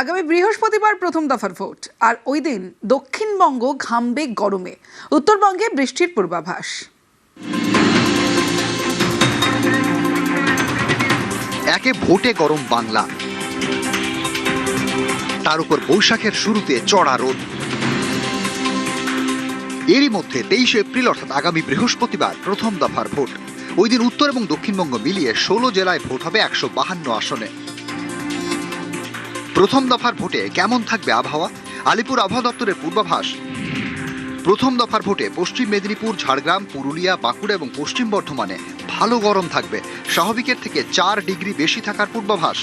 আগামী বৃহস্পতিবার প্রথম দফার ভোট, আর ওই দিন দক্ষিণবঙ্গ ঘামবে গরমে, উত্তরবঙ্গে বৃষ্টির পূর্বাভাস। একে ভোটে গরম বাংলা, তার উপর বৈশাখের শুরুতে চড়া রোদ। এরই মধ্যে 23 এপ্রিল অর্থাৎ আগামী বৃহস্পতিবার প্রথম দফার ভোট। ওই দিন উত্তর এবং দক্ষিণবঙ্গ মিলিয়ে 16 জেলায় ভোট হবে 152 আসনে। প্রথম দফার ভোটে কেমন থাকবে আবহাওয়া? আলিপুর আবহাওয়া দপ্তরের পূর্বাভাস, প্রথম দফার ভোটে পশ্চিম মেদিনীপুর, ঝাড়গ্রাম, পুরুলিয়া, বাঁকুড়া এবং পশ্চিম বর্ধমানে ভালো গরম থাকবে, স্বাভাবিকের থেকে 4 ডিগ্রি বেশি থাকার পূর্বাভাস।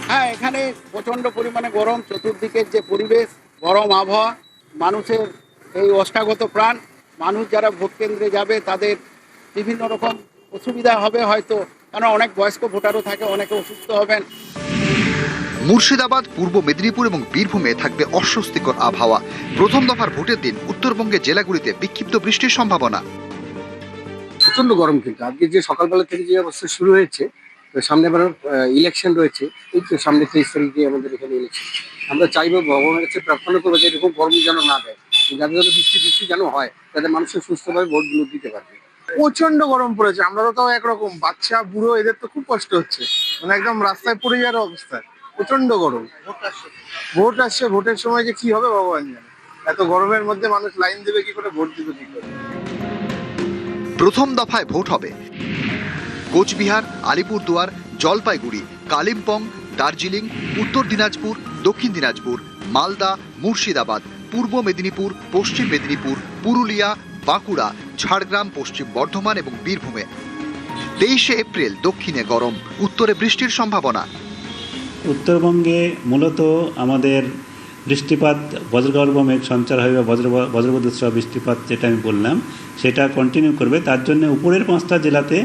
হ্যাঁ, এখানে প্রচণ্ড পরিমাণে গরম, চতুর্দিকের যে পরিবেশ, গরম আবহাওয়া, মানুষের এই ওষ্ঠাগত প্রাণ, মানুষ যারা ভোট কেন্দ্রে যাবে তাদের বিভিন্ন রকম অসুবিধা হবে হয়তো, কারণ অনেক বয়স্ক ভোটারও থাকে, অনেকে অসুস্থ হবেন। মুর্শিদাবাদ, পূর্ব মেদিনীপুর এবং বীরভূমে থাকবে অস্বস্তিকর আবহাওয়া। প্রথম দফার ভোটের দিন উত্তরবঙ্গের জেলাগুলিতে বিক্ষিপ্ত বৃষ্টির সম্ভাবনা। প্রচন্ড গরম, কিন্তু আজকে যে সকালবেলা থেকে যে অবস্থা শুরু হয়েছে, সামনে আবার ইলেকশন রয়েছে, এই তো সামনে 23 তারিখে আমাদের এখানে ইলেকশন। আমরা চাইবো, ভগবানের কাছে প্রার্থনা করবো যে এরকম গরম যেন না দেয়, যাতে যেন বৃষ্টি যেন হয়, যাতে মানুষের সুস্থভাবে ভোটগুলো দিতে পারবে। প্রচন্ড গরম পড়েছে, আমরা তো তাও একরকম, বাচ্চা বুড়ো এদের তো খুব কষ্ট হচ্ছে, মানে একদম রাস্তায় পড়ে যাওয়ার অবস্থা। প্রচন্ড গরম, ভোট আসছে, ভোটের সময় যে কি হবে ভগবান জানে। এত গরমের মধ্যে মানুষ লাইন দেবে কি করে, ভোট দিবে কি করে। প্রথম দফায় ভোট হবে কোচবিহার, আলিপুরদুয়ার, জলপাইগুড়ি, কালিম্পং, দার্জিলিং, উত্তর দিনাজপুর, দক্ষিণ দিনাজপুর, মালদা, মুর্শিদাবাদ, পূর্ব মেদিনীপুর, পশ্চিম মেদিনীপুর, পুরুলিয়া, বাঁকুড়া, ঝাড়গ্রাম, পশ্চিম বর্ধমান এবং বীরভূমে। 23 এপ্রিল দক্ষিণে গরম, উত্তরে বৃষ্টির সম্ভাবনা। উত্তরবঙ্গে মূলত আমাদের বৃষ্টিপাত, বজ্রগর্ভ মেঘ সঞ্চার হবে বা বজ্রবিদ্যুৎ সহ বৃষ্টিপাত, যেটা আমি বললাম সেটা কন্টিনিউ করবে। তার জন্য উপরের 5টা জেলাতে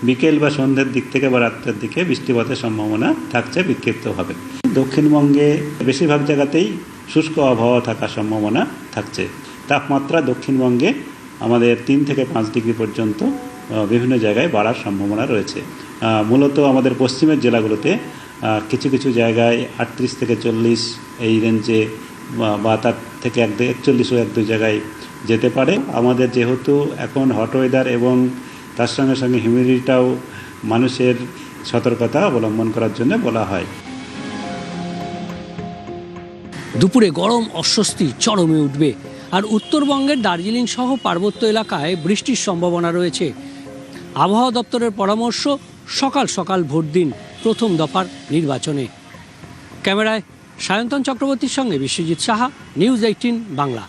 বিকেল বা সন্ধ্যের দিক থেকে বা রাত্রের দিকে বৃষ্টিপাতের সম্ভাবনা থাকছে বিক্ষিপ্তভাবে। দক্ষিণবঙ্গে বেশিরভাগ জায়গাতেই শুষ্ক আবহাওয়া থাকার সম্ভাবনা থাকছে। তাপমাত্রা দক্ষিণবঙ্গে আমাদের 3 থেকে 5 ডিগ্রি পর্যন্ত বিভিন্ন জায়গায় বাড়ার সম্ভাবনা রয়েছে। মূলত আমাদের পশ্চিমের জেলাগুলোতে কিছু কিছু জায়গায় 38 থেকে 40 এই রেঞ্জে বা তার থেকে 41ও 1-2 জায়গায় যেতে পারে। আমাদের যেহেতু এখন হট ওয়েদার এবং তার সঙ্গে সঙ্গে হিউমিডিটিটাও মানুষের সতর্কতা অবলম্বন করার জন্য বলা হয়। দুপুরে গরম অস্বস্তি চরমে উঠবে, আর উত্তরবঙ্গের দার্জিলিং সহ পার্বত্য এলাকায় বৃষ্টির সম্ভাবনা রয়েছে। আবহাওয়া দপ্তরের পরামর্শ, সকাল সকাল ভোট দিন প্রথম দফার নির্বাচনে। ক্যামেরায় সায়ন্তন চক্রবর্তীর সঙ্গে বিশ্বজিৎ সাহা, নিউজ 18 বাংলা।